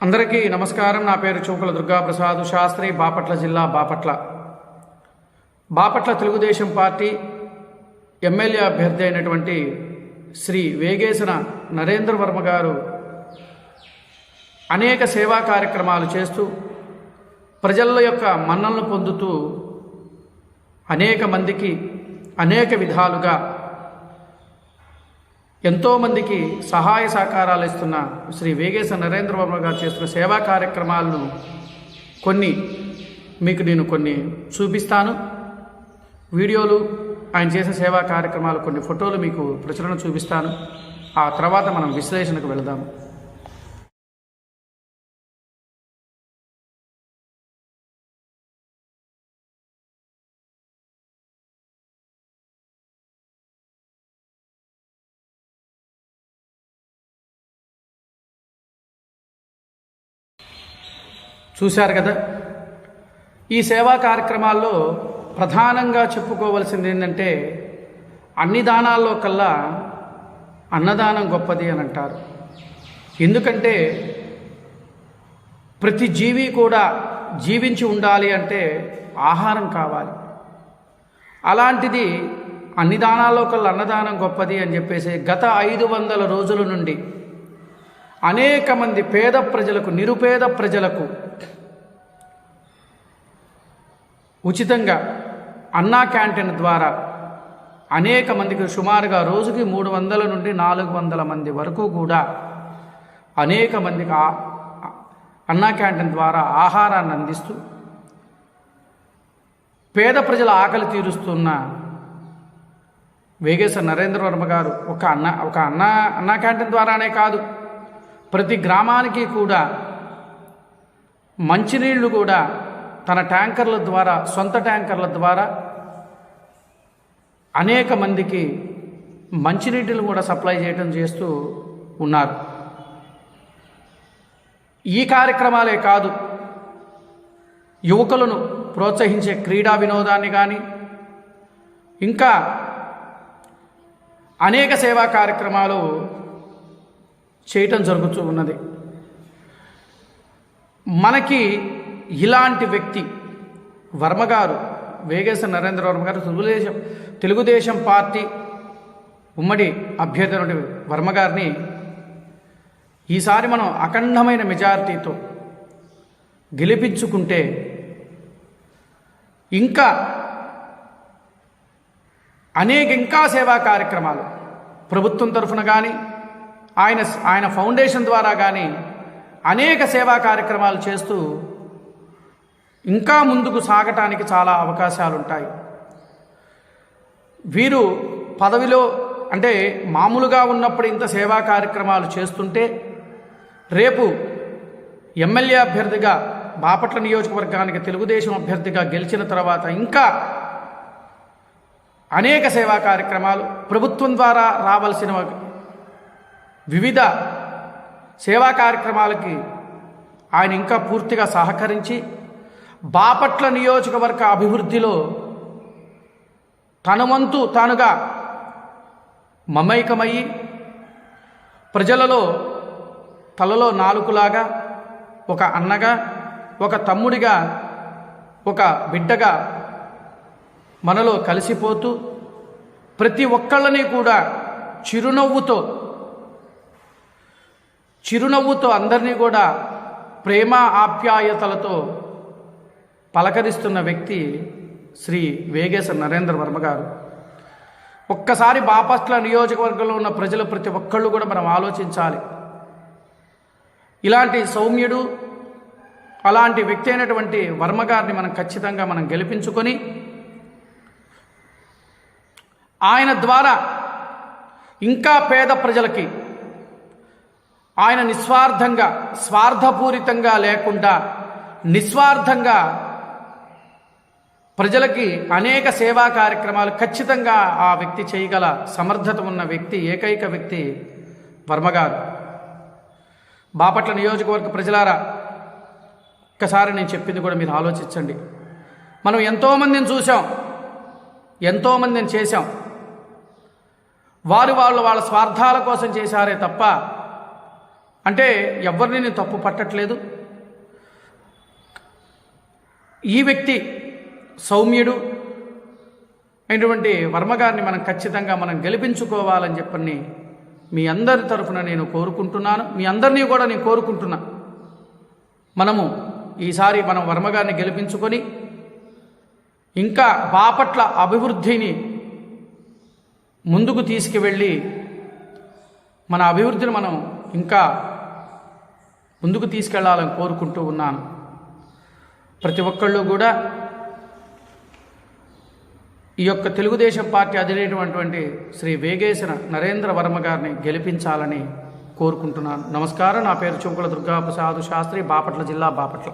అందరికీ నమస్కారం. నా పేరు చూకుల దుర్గాప్రసాద్ శాస్త్రి, బాపట్ల జిల్లా బాపట్ల తెలుగుదేశం పార్టీ ఎమ్మెల్యే అభ్యర్థి అయినటువంటి శ్రీ వేగేసిన నరేంద్ర వర్మ గారు అనేక సేవా కార్యక్రమాలు చేస్తూ ప్రజల యొక్క మన్ననలు పొందుతూ అనేక మందికి అనేక విధాలుగా ఎంతోమందికి సహాయ సహకారాలు ఇస్తున్న శ్రీ వేగేశ నరేంద్ర వర్మ గారు చేస్తున్న సేవా కార్యక్రమాలను నేను కొన్ని చూపిస్తాను. వీడియోలు, ఆయన చేసిన సేవా కార్యక్రమాలు, కొన్ని ఫోటోలు మీకు ప్రచురణ చూపిస్తాను. ఆ తర్వాత మనం విశ్లేషణకు వెళదాము. చూశారు కదా, ఈ సేవా కార్యక్రమాల్లో ప్రధానంగా చెప్పుకోవలసింది ఏంటంటే, అన్ని దానాల్లో కల్లా అన్నదానం గొప్పది అని అంటారు. ఎందుకంటే ప్రతి జీవి కూడా జీవించి ఉండాలి అంటే ఆహారం కావాలి. అలాంటిది అన్ని దానాల్లో కల్లా అన్నదానం గొప్పది అని చెప్పేసి గత 500 రోజుల నుండి అనేక మంది పేద ప్రజలకు, నిరుపేద ప్రజలకు ఉచితంగా అన్నా క్యాంటీన్ ద్వారా అనేక మందికి సుమారుగా రోజుకి 300 నుండి 400 మంది వరకు కూడా అనేక మందికి అన్నా క్యాంటీన్ ద్వారా ఆహారాన్ని అందిస్తూ పేద ప్రజల ఆకలి తీరుస్తున్న వేగేశ నరేంద్ర వర్మ గారు ఒక అన్నా క్యాంటీన్ ద్వారానే కాదు, ప్రతి గ్రామానికి కూడా మంచినీళ్లు కూడా తన ట్యాంకర్ల ద్వారా, సొంత ట్యాంకర్ల ద్వారా అనేక మందికి మంచినీటిని కూడా సప్లై చేస్తూ ఉన్నారు. ఈ కార్యక్రమాలే కాదు, యువకులను ప్రోత్సహించే క్రీడా వినోదాన్ని కానీ ఇంకా అనేక సేవా కార్యక్రమాలు చేయటం జరుగుతూ ఉన్నది. మనకి ఇలాంటి వ్యక్తి వర్మగారు, వేగేశ నరేంద్ర వర్మ గారు తెలుగుదేశం పార్టీ ఉమ్మడి అభ్యర్థి వర్మ గారిని ఈసారి మనం అఖండమైన మెజారిటీతో గెలిపించుకుంటే ఇంకా సేవా కార్యక్రమాలు ప్రభుత్వం తరఫున కానీ ఆయన ఫౌండేషన్ ద్వారా కానీ అనేక సేవా కార్యక్రమాలు చేస్తూ ఇంకా ముందుకు సాగటానికి చాలా అవకాశాలు ఉంటాయి. వీరు పదవిలో అంటే మామూలుగా ఉన్నప్పుడు ఇంత సేవా కార్యక్రమాలు చేస్తుంటే రేపు ఎమ్మెల్యే అభ్యర్థిగా బాపట్ల నియోజకవర్గానికి తెలుగుదేశం అభ్యర్థిగా గెలిచిన తర్వాత ఇంకా అనేక సేవా కార్యక్రమాలు, ప్రభుత్వం ద్వారా రావాల్సిన వివిధ సేవా కార్యక్రమాలకి ఆయన ఇంకా పూర్తిగా సహకరించి బాపట్ల నియోజకవర్గ అభివృద్ధిలో తన వంతు తానుగా మమైకమయ్యి ప్రజలలో తలలో నాలుకలాగా, ఒక అన్నగా, ఒక తమ్ముడిగా, ఒక బిడ్డగా మనలో కలిసిపోతూ ప్రతి ఒక్కళ్ళని కూడా చిరునవ్వుతో అందరినీ కూడా ప్రేమ ఆప్యాయతలతో పలకరిస్తున్న వ్యక్తి శ్రీ వేగేశ నరేంద్ర వర్మ గారు. ఒక్కసారి బాపట్ల నియోజకవర్గంలో ఉన్న ప్రజలు ప్రతి ఒక్కళ్ళు కూడా మనం ఆలోచించాలి. ఇలాంటి సౌమ్యుడు, అలాంటి వ్యక్తి అయినటువంటి వర్మ గారిని మనం గెలిపించుకొని ఆయన ద్వారా ఇంకా పేద ప్రజలకి ఆయన నిస్వార్థంగా, స్వార్థపూరితంగా లేకుండా నిస్వార్థంగా ప్రజలకి అనేక సేవా కార్యక్రమాలు ఖచ్చితంగా ఆ వ్యక్తి చేయగల సమర్థత ఉన్న వ్యక్తి, ఏకైక వ్యక్తి వర్మగారు. బాపట్ల నియోజకవర్గ ప్రజలారా, ఒక్కసారి నేను చెప్పింది కూడా మీరు ఆలోచించండి. మనం ఎంతోమందిని చూసాం, ఎంతోమందిని చేశాం. వారు వాళ్ళ స్వార్థాల కోసం చేశారే తప్ప అంటే ఎవరిని నేను తప్పు పట్టట్లేదు. ఈ వ్యక్తి సౌమ్యుడు అయినటువంటి వర్మగారిని మనం ఖచ్చితంగా మనం గెలిపించుకోవాలని చెప్పని మీ అందరి తరఫున నేను కోరుకుంటున్నాను. మీ అందరినీ కూడా నేను కోరుకుంటున్నా. మనము ఈసారి మనం వర్మగారిని గెలిపించుకొని ఇంకా బాపట్ల అభివృద్ధిని ముందుకు తీసుకువెళ్ళి మన అభివృద్ధిని మనం ఇంకా ముందుకు తీసుకెళ్లాలని కోరుకుంటూ ఉన్నాను. ప్రతి ఒక్కళ్ళు కూడా ఈ యొక్క తెలుగుదేశం పార్టీ అధినేటువంటి శ్రీ వేగేశ్వర నరేంద్ర వర్మ గారిని గెలిపించాలని కోరుకుంటున్నాను. నమస్కారం. నా పేరు చుంకుల దుర్గాప్రసాద్ శాస్త్రి, బాపట్ల జిల్లా, బాపట్ల.